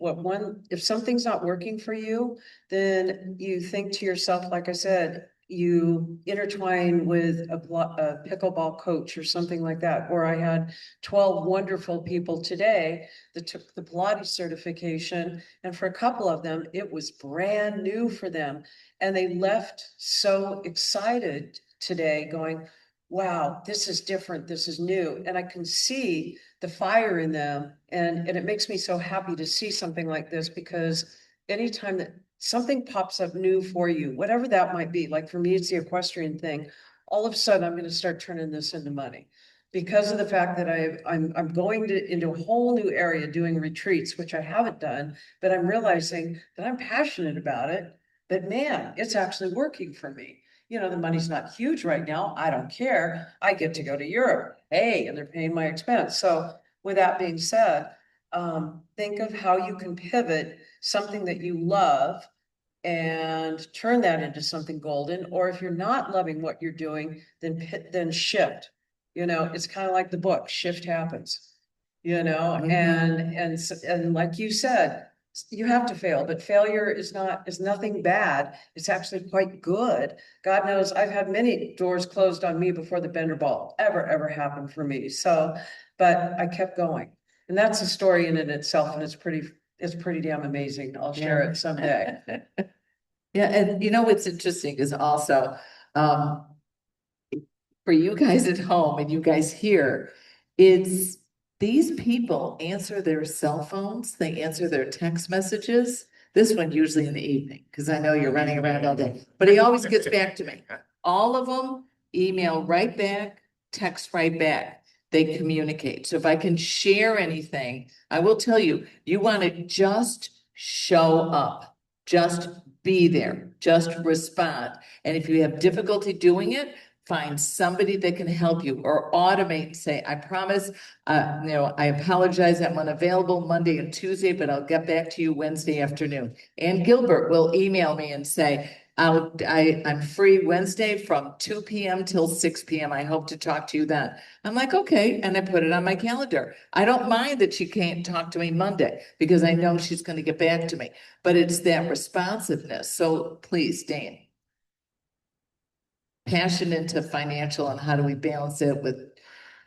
if something's not working for you, then you think to yourself, like I said, you intertwine with a pickleball coach or something like that. Or I had 12 wonderful people today that took the Pilates certification. And for a couple of them, it was brand new for them. And they left so excited today going, wow, this is different. This is new. And I can see the fire in them. And it makes me so happy to see something like this because anytime that something pops up new for you, whatever that might be, like for me, it's the equestrian thing. All of a sudden, I'm going to start turning this into money because of the fact that I'm going into a whole new area doing retreats, which I haven't done, but I'm realizing that I'm passionate about it. But man, it's actually working for me. The money's not huge right now. I don't care. I get to go to Europe. Hey, and they're paying my expense. So with that being said, think of how you can pivot something that you love and turn that into something golden. Or if you're not loving what you're doing, then shift. You know, it's kind of like the book, shift happens. You know, and like you said, you have to fail, but failure is nothing bad. It's actually quite good. God knows I've had many doors closed on me before the Bender Ball ever happened for me. So, but I kept going. And that's a story in it itself, and it's pretty damn amazing. I'll share it someday. Yeah, and you know what's interesting is also, um, for you guys at home and you guys here, it's these people answer their cell phones, they answer their text messages. This one usually in the evening, because I know you're running around all day, but he always gets back to me. All of them email right back, text right back. They communicate. So if I can share anything, I will tell you, you want to just show up, just be there, just respond. And if you have difficulty doing it, find somebody that can help you or automate and say, I promise, I apologize, I'm unavailable Monday and Tuesday, but I'll get back to you Wednesday afternoon. And Gilbert will email me and say, I'm free Wednesday from 2 p.m. till 6 p.m. I hope to talk to you then. I'm like, okay, and I put it on my calendar. I don't mind that she can't talk to me Monday because I know she's going to get back to me, but it's that responsiveness. So please, Dane. Passion into financial and how do we balance it with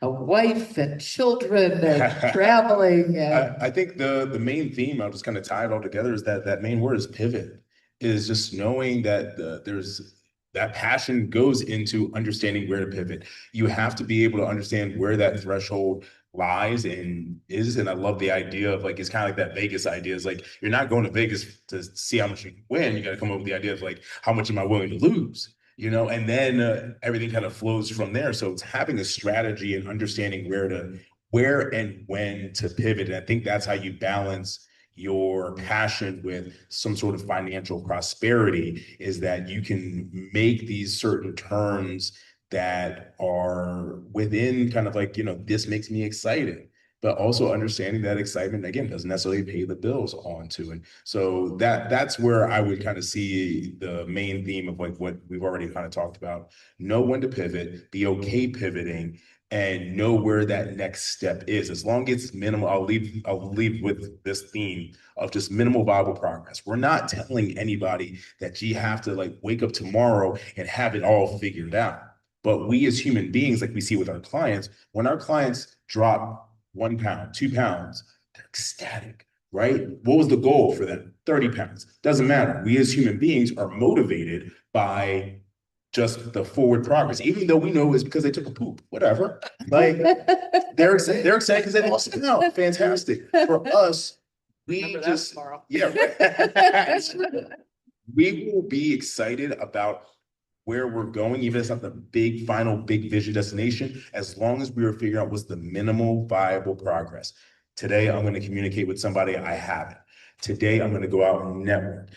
a wife and children and traveling and I think the main theme, I'll just kind of tie it all together, is that main word is pivot, is just knowing that there's that passion goes into understanding where to pivot. You have to be able to understand where that threshold lies and is. And I love the idea of like, it's kind of like that Vegas idea. Is like, you're not going to Vegas to see how much you can win. You got to come up with the idea of like, how much am I willing to lose? You know, and then everything kind of flows from there. So it's having a strategy and understanding where and when to pivot. And I think that's how you balance your passion with some sort of financial prosperity, is that you can make these certain terms that are within kind of like, this makes me excited, but also understanding that excitement, again, doesn't necessarily pay the bills onto it. So that's where I would kind of see the main theme of like what we've already kind of talked about. Know when to pivot, be okay pivoting, and know where that next step is. As long as it's minimal, I'll leave with this theme of just minimal viable progress. We're not telling anybody that you have to like wake up tomorrow and have it all figured out. But we as human beings, like we see with our clients, when our clients drop 1 pound, 2 pounds, they're ecstatic, right? What was the goal for them? 30 pounds. Doesn't matter. We as human beings are motivated by just the forward progress, even though we know it's because they took a poop, whatever. Like they're excited because they lost a pound. Fantastic. For us, we just, yeah, right. We will be excited about where we're going, even if it's not the big final big vision destination, as long as we are figuring out what's the minimal viable progress. Today, I'm going to communicate with somebody I haven't. Today, I'm going to go out and network.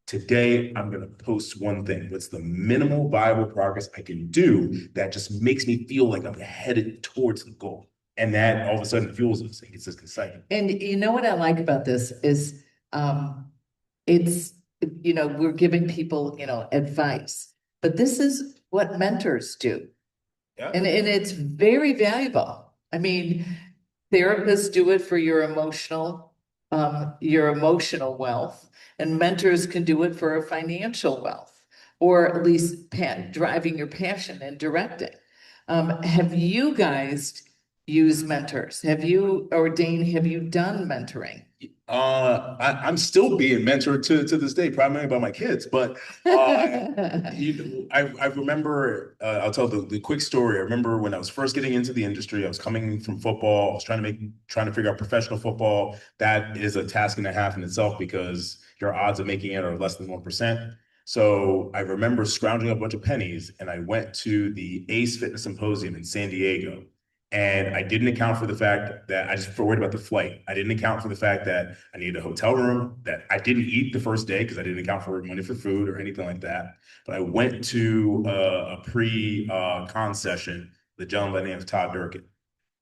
Today, I'm going to post one thing. What's the minimal viable progress I can do that just makes me feel like I'm headed towards the goal? And that all of a sudden fuels us and gets us excited. And you know what I like about this is it's, we're giving people, advice, but this is what mentors do. Yeah. And it's very valuable. I mean, therapists do it for your emotional wealth, and mentors can do it for a financial wealth, or at least driving your passion and directing. Have you guys used mentors? Have you, or Dane, have you done mentoring? I'm still being mentored to this day, primarily by my kids. But I remember, I'll tell the quick story. I remember when I was first getting into the industry, I was coming from football. I was trying to figure out professional football. That is a task and a half in itself because your odds of making it are less than 1%. So I remember scrounging up a bunch of pennies, and I went to the Ace Fitness Symposium in San Diego. And I didn't account for the fact that I just worried about the flight. I didn't account for the fact that I needed a hotel room, that I didn't eat the first day because I didn't account for money for food or anything like that. But I went to a pre-con session, the gentleman by the name of Todd Durkin.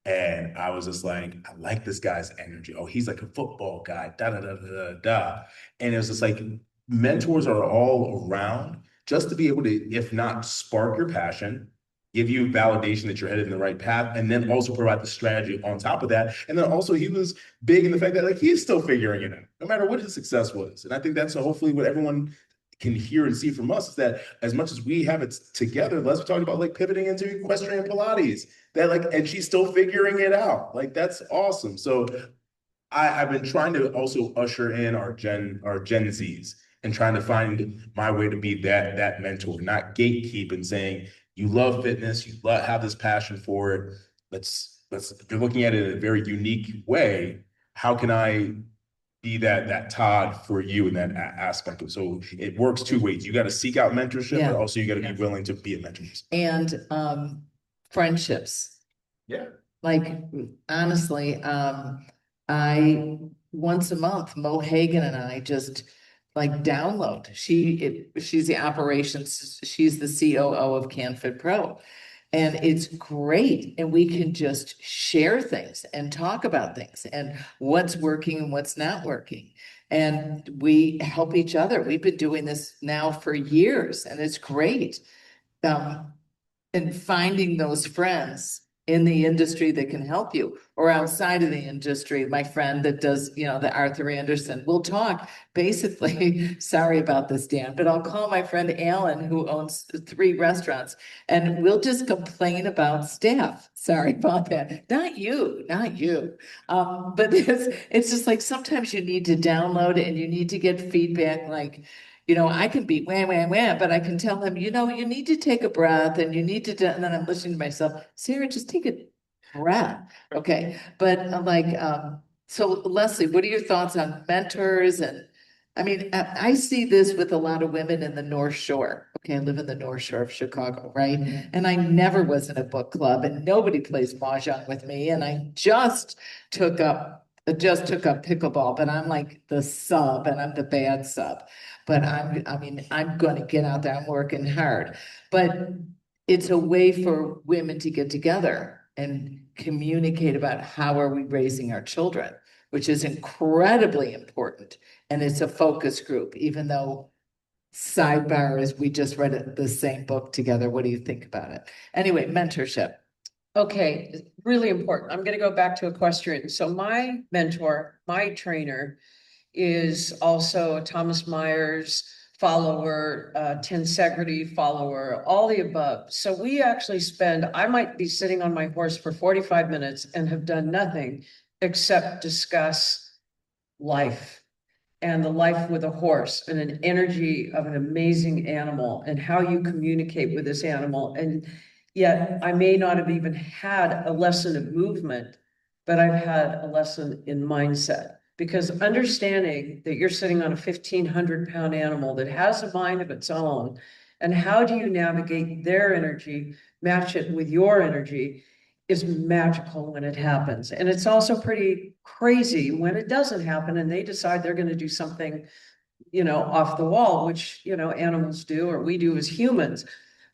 And I was just like, I like this guy's energy. Oh, he's like a football guy, da da da da da da. And it was just like, mentors are all around just to be able to, if not spark your passion, give you validation that you're headed in the right path, and then also provide the strategy on top of that. And then also he was big in the fact that like he's still figuring it out, no matter what his success was. And I think that's hopefully what everyone can hear and see from us is that as much as we have it together, let's talk about like pivoting into equestrian Pilates. That like, and she's still figuring it out. Like that's awesome. So I've been trying to also usher in our Gen Zs and trying to find my way to be that mentor, not gatekeep and saying, you love fitness, you have this passion for it. If you're looking at it in a very unique way, how can I be that Todd for you in that aspect of, so it works two ways. You got to seek out mentorship, Yeah. but also you got to Yeah. be willing to be a mentor. And friendships. Yeah. Like honestly, I once a month, Mo Hagan and I just like download. She's the operations, she's the COO of CanFit Pro. And it's great. And we can just share things and talk about things and what's working and what's not working. And we help each other. We've been doing this now for years and it's great. And finding those friends in the industry that can help you or outside of the industry. My friend that does, the Arthur Anderson, we'll talk basically, sorry about this, Dan, but I'll call my friend Alan who owns 3 restaurants and we'll just complain about staff. Sorry about that. Not you. But it's just like sometimes you need to download and you need to get feedback like, I can be wham, wham, wham, but I can tell them, you need to take a breath and you need to, and then I'm listening to myself, Sarah, just take a breath. Okay. But so Leslie, what are your thoughts on mentors? And I mean, I see this with a lot of women in the North Shore. Okay. I live in the North Shore of Chicago, right? And I never was in a book club and nobody plays mahjong with me. And I just took up pickleball, but I'm like the sub and I'm the bad sub. But I'm going to get out there. I'm working hard. But it's a way for women to get together and communicate about how are we raising our children, which is incredibly important. And it's a focus group, even though sidebar is we just read the same book together. What do you think about it? Anyway, mentorship. Okay, really important. I'm going to go back to equestrian. So my mentor, my trainer is also a Thomas Myers follower, tensegrity follower, all the above. So we actually I might be sitting on my horse for 45 minutes and have done nothing except discuss life and the life with a horse and an energy of an amazing animal and how you communicate with this animal. And yet I may not have even had a lesson of movement, but I've had a lesson in mindset. Because understanding that you're sitting on a 1,500-pound animal that has a mind of its own, and how do you navigate their energy, match it with your energy, is magical when it happens. And it's also pretty crazy when it doesn't happen and they decide they're going to do something, off the wall, which, animals do or we do as humans.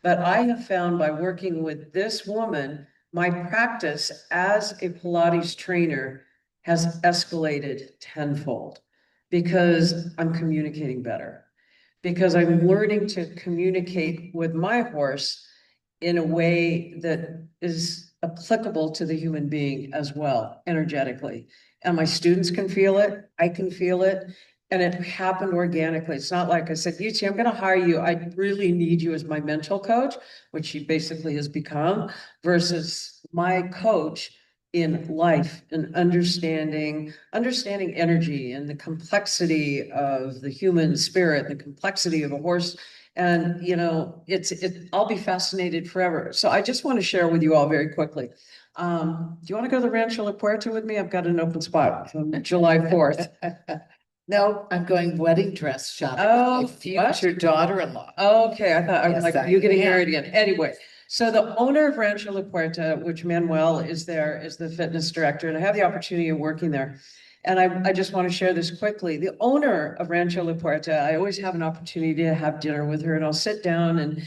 But I have found by working with this woman, my practice as a Pilates trainer has escalated tenfold because I'm communicating better, because I'm learning to communicate with my horse in a way that is applicable to the human being as well, energetically. And my students can feel it, I can feel it, and it happened organically. It's not like I said, Yuchi, I'm going to hire you. I really need you as my mental coach, which she basically has become, versus my coach in life and understanding energy and the complexity of the human spirit, the complexity of a horse. And, I'll be fascinated forever. So I just want to share with you all very quickly. Do you want to go to the Rancho La Puerta with me? I've got an open spot from July 4th. No, I'm going wedding dress shopping Oh, with my future daughter-in-law. Okay, I thought I was Yes, like, I you getting am. married again. Anyway, so the owner of Rancho La Puerta, which Manuel is there, is the fitness director, and I have the opportunity of working there. And I just want to share this quickly. The owner of Rancho La Puerta, I always have an opportunity to have dinner with her, and I'll sit down and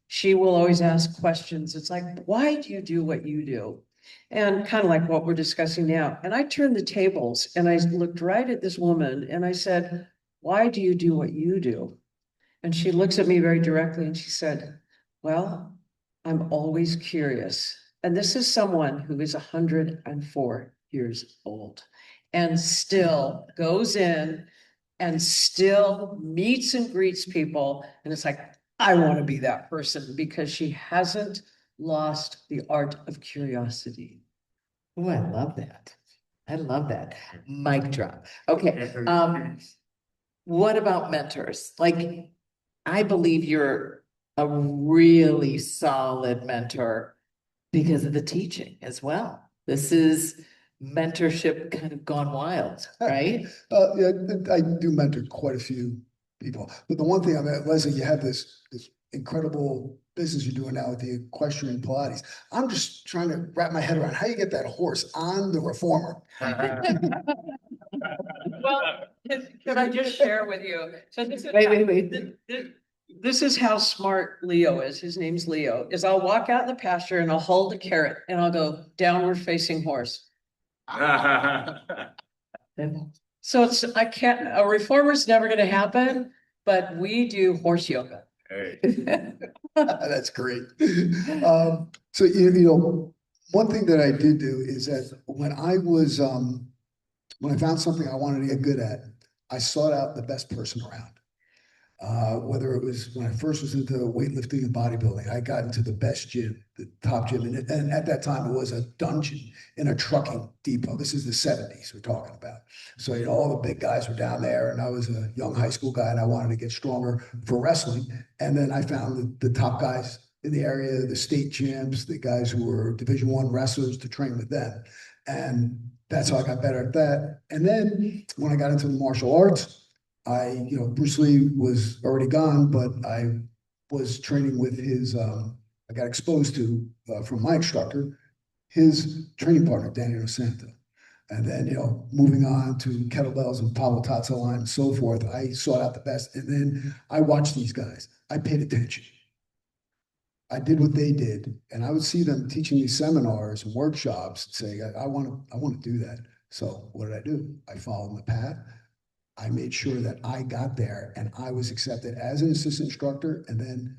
she will always ask questions. It's like, why do you do what you do? And kind of like what we're discussing now. And I turned the tables and I looked right at this woman and I said, why do you do what you do? And she looks at me very directly and she said, well, I'm always curious. And this is someone who is 104 years old and still goes in and still meets and greets people. And it's like, I want to be that person because she hasn't lost the art of curiosity. Oh, I love that. I love that. Mic drop. Okay, what about mentors? Like, I believe you're a really solid mentor because of the teaching as well. This is mentorship kind of gone wild, right? Yeah, I do mentor quite a few people, but the one thing I mean, Leslie, you have this incredible business you're doing now with the equestrian Pilates. I'm just trying to wrap my head around how you get that horse on the reformer. Well, can I just share with you? So this is. Wait. This is how smart Leo is. His name's Leo, is I'll walk out in the pasture and I'll hold a carrot and I'll go downward facing horse. So it's, I can't, a reformer's never gonna happen, but we do horse yoga. That's great. So one thing that I did do is that when I found something I wanted to get good at, I sought out the best person around. Whether it was when I first was into weightlifting and bodybuilding, I got into the best gym, the top gym. And at that time, it was a dungeon in a trucking depot. This is the 70s we're talking about. So, all the big guys were down there, and I was a young high school guy, and I wanted to get stronger for wrestling. And then I found the top guys in the area, the state champs, the guys who were Division I wrestlers, to train with them. And that's how I got better at that. And then when I got into the martial arts, Bruce Lee was already gone, but I was training with I got exposed to, from my instructor, his training partner, Danny Rosanto. And then, moving on to kettlebells and Palo Tatsa line and so forth, I sought out the best. And then I watched these guys. I paid attention. I did what they did. And I would see them teaching these seminars and workshops and say, I want to do that. So what did I do? I followed the path. I made sure that I got there and I was accepted as an assistant instructor. And then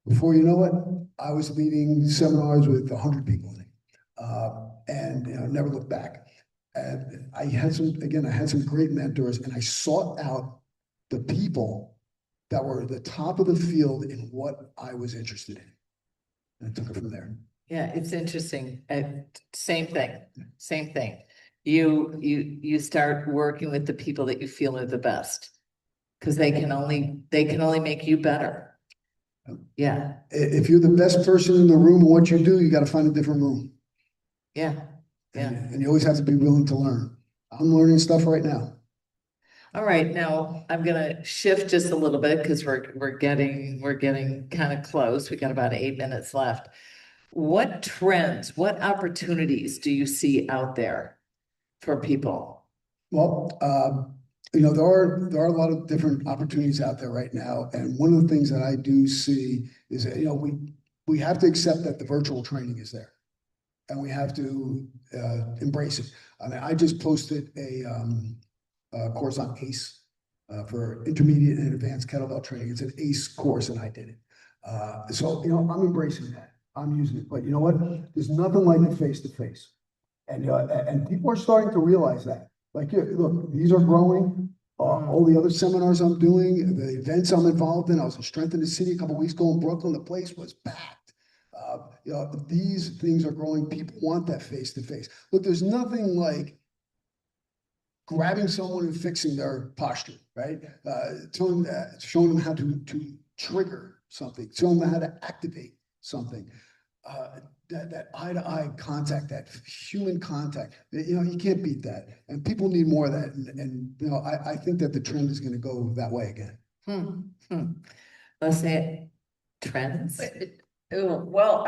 before you know it, I was leading seminars with 100 people in it. And never looked back. And I had some great mentors, and I sought out the people that were at the top of the field in what I was interested in. And I took it from there. Yeah, it's interesting. Same thing. You start working with the people that you feel are the best. Because they can only make you better. Yeah, If you're the best person in the room in what you do, you got to find a different room. yeah. And you always have to be willing to learn. I'm learning stuff right now. All right, now I'm gonna shift just a little bit because we're getting kind of close. We got about 8 minutes left. What trends, what opportunities do you see out there for people? Well, there are a lot of different opportunities out there right now. And one of the things that I do see is that, we have to accept that the virtual training is there. And we have to embrace it. I mean, I just posted a course on ACE for intermediate and advanced kettlebell training. It's an ACE course, and I did it. So, I'm embracing that. I'm using it. But you know what? There's nothing like it face to face. And people are starting to realize that. Like, look, these are growing. All the other seminars I'm doing, the events I'm involved in. I was in Strength in the City a couple of weeks ago in Brooklyn. The place was packed. These things are growing. People want that face to face. Look, there's nothing like grabbing someone and fixing their posture, right? Showing them how to trigger something, showing them how to activate something. That eye-to-eye contact, that human contact, you can't beat that. And people need more of that. And I think that the trend is going to go that way again. Let's say trends. Well,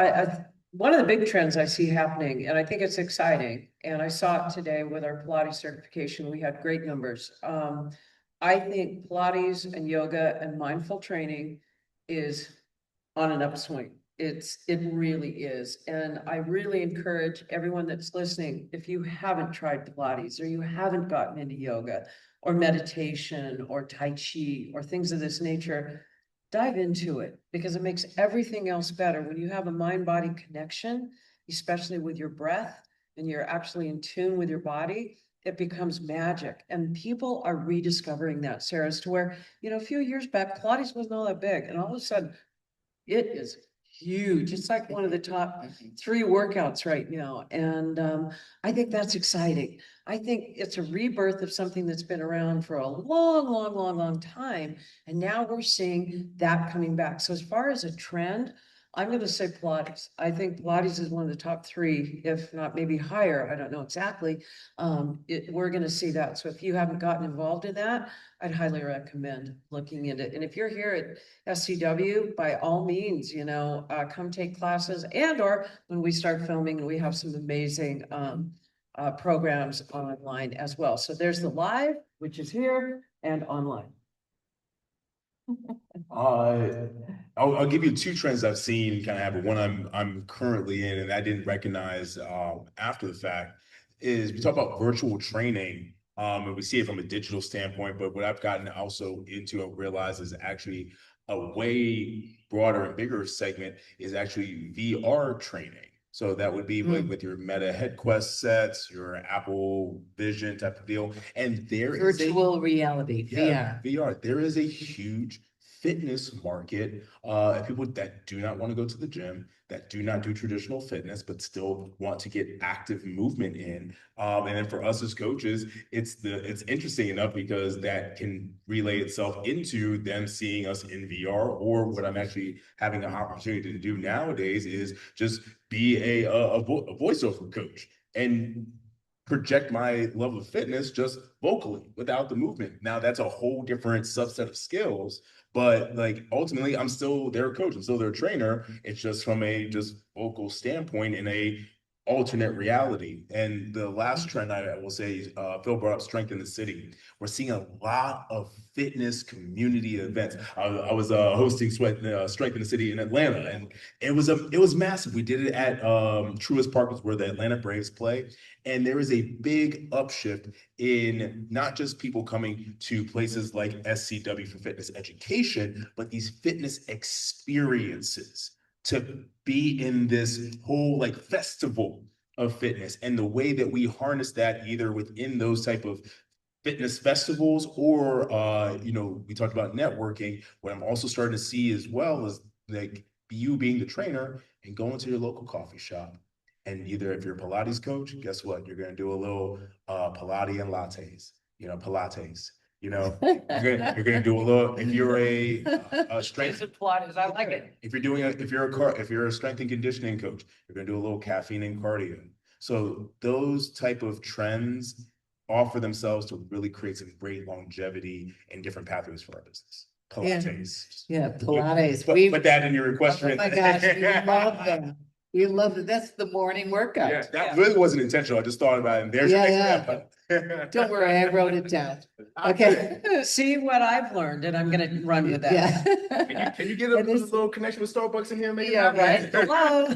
one of the big trends I see happening, and I think it's exciting, and I saw it today with our Pilates certification, we had great numbers. I think Pilates and yoga and mindful training is on an upswing. it really is. And I really encourage everyone that's listening, if you haven't tried Pilates or you haven't gotten into yoga or meditation or Tai Chi or things of this nature, dive into it because it makes everything else better. When you have a mind-body connection, especially with your breath, and you're actually in tune with your body, it becomes magic. And people are rediscovering that, Sarah, as to where, a few years back, Pilates wasn't all that big. And all of a sudden, it is huge. It's like one of the top 3 workouts right now. And I think that's exciting. I think it's a rebirth of something that's been around for a long, long, long, long time. And now we're seeing that coming back. So as far as a trend, I'm going to say Pilates. I think Pilates is one of the top 3, if not maybe higher. I don't know exactly. We're going to see that. So if you haven't gotten involved in that, I'd highly recommend looking into it. And if you're here at SCW, by all means, come take classes or when we start filming, we have some amazing programs online as well. So there's the live, which is here, and online. I'll give you 2 trends I've seen kind of happen. One I'm currently in, and I didn't recognize after the fact, is we talk about virtual training, and we see it from a digital standpoint. But what I've gotten also into and realized is actually a way broader and bigger segment is actually VR training. So that would be with your Meta HeadQuest sets, your Apple Vision type of deal, and there is Virtual reality, VR. VR. There is a huge fitness market, people that do not want to go to the gym, that do not do traditional fitness, but still want to get active movement in. And then for us as coaches, it's interesting enough because that can relay itself into them seeing us in VR, or what I'm actually having an opportunity to do nowadays is just be a voiceover coach and project my level of fitness just vocally without the movement. Now that's a whole different subset of skills, but like ultimately I'm still their coach, I'm still their trainer. It's just from a just vocal standpoint in a alternate reality. And the last trend I will say is Phil brought up Strength in the City. We're seeing a lot of fitness community events. I was hosting Strength in the City in Atlanta, and it was massive. We did it at Truist Park, where the Atlanta Braves play. And there is a big upshift in not just people coming to places like SCW for fitness education, but these fitness experiences to be in this whole like festival of fitness. And the way that we harness that either within those type of fitness festivals or we talked about networking. What I'm also starting to see as well is like you being the trainer and going to your local coffee shop. And either if you're a Pilates coach, guess what? You're going to do a little Pilates and lattes, Pilates. You're gonna do a little. If you're a strength Pilates, I like it. If you're a strength and conditioning coach, you're gonna do a little caffeine and cardio. So those type of trends offer themselves to really create some great longevity and different pathways for our business. Pilates. Yeah, Pilates. Put that in your question. Oh my gosh, we love that. We love it. That's the morning workout. Yeah, that really wasn't intentional. I just thought about it. And there's Yeah. Don't worry, I wrote it down. Okay. See what I've learned, and I'm gonna run with that. Yeah. Can you get a little connection with Starbucks in here, maybe? Yeah, right. Hello.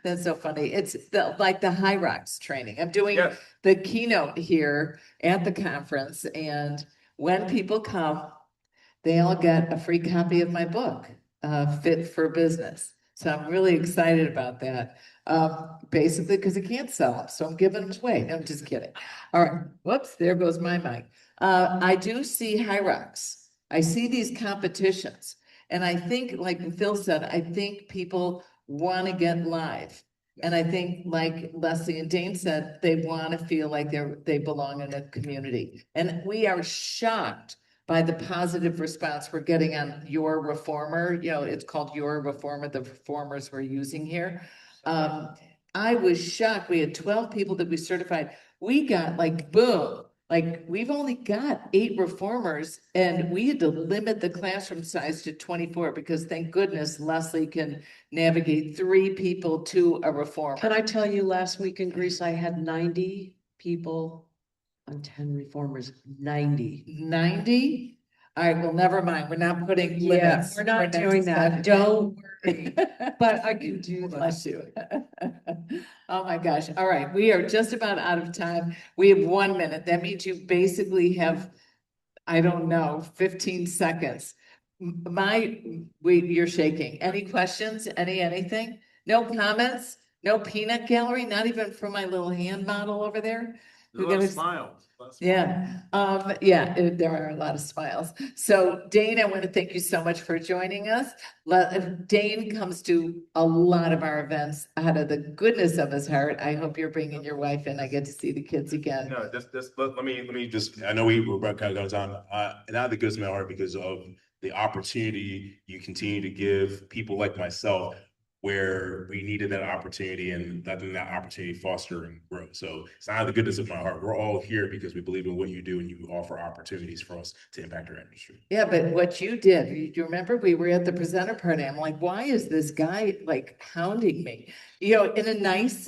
That's so funny. It's like the High Rocks training. I'm doing the keynote here at the conference, and when people come, they all get a free copy of my book, Fit for Business. So I'm really excited about that. Basically because I can't sell them, so I'm giving them away. No, I'm just kidding. All right. Whoops, there goes my mic. I do see High Rocks. I see these competitions. And I think, like Phil said, I think people want to get live. And I think, like Leslie and Dane said, they want to feel like they belong in a community. And we are shocked by the positive response we're getting on Your Reformer. It's called Your Reformer, the reformers we're using here. I was shocked. We had 12 people that we certified. We got boom, we've only got 8 reformers, and we had to limit the classroom size to 24 because thank goodness Leslie can navigate 3 people to a reformer. Can I tell you, last week in Greece, I had 90 people on 10 reformers. 90. All right, well, never mind. We're not putting Yeah, limits. we're for not next doing that. discussion. Don't worry. But I can do Bless that. you. Oh my gosh. All right, we are just about out of time. We have 1 minute. That means you basically have, I don't know, 15 seconds. You're shaking. Any questions? Anything? No comments? No peanut gallery? Not even for my little hand model over there? Who gonna- Smiles. Yeah, there are a lot of smiles. So Dane, I want to thank you so much for joining us. Dane comes to a lot of our events out of the goodness of his heart. I hope you're bringing your wife in. I get to see the kids again. No, let me just, I know we're kind of goes on, and out of the goodness of my heart because of the opportunity you continue to give people like myself where we needed that opportunity and letting that opportunity foster and grow. So it's out of the goodness of my heart. We're all here because we believe in what you do and you offer opportunities for us to impact our industry. Yeah, but what you did, you remember we were at the presenter party. I'm like, why is this guy like hounding me? You know, in a nice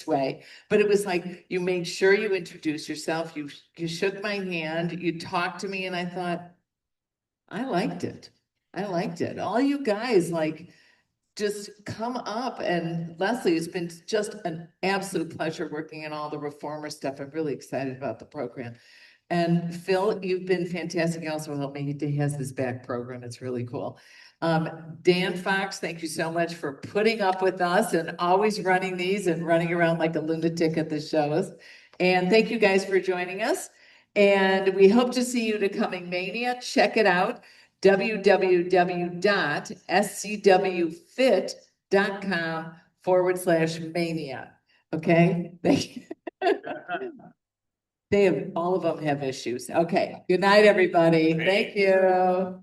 way. But it was like, you made sure you introduced yourself. You shook my hand, you talked to me, and I thought, I liked it. I liked it. All you guys like just come up, and Leslie, it's been just an absolute pleasure working on all the reformer stuff. I'm really excited about the program. And Phil, you've been fantastic. You also helped me. He has this back program. It's really cool. Dan Fox, thank you so much for putting up with us and always running these and running around like a lunatic at the shows. And thank you guys for joining us. And we hope to see you to Coming Mania. Check it out. www.scwfit.com/mania. Okay, thank you. All of them have issues. Okay, good night, everybody. Thank you.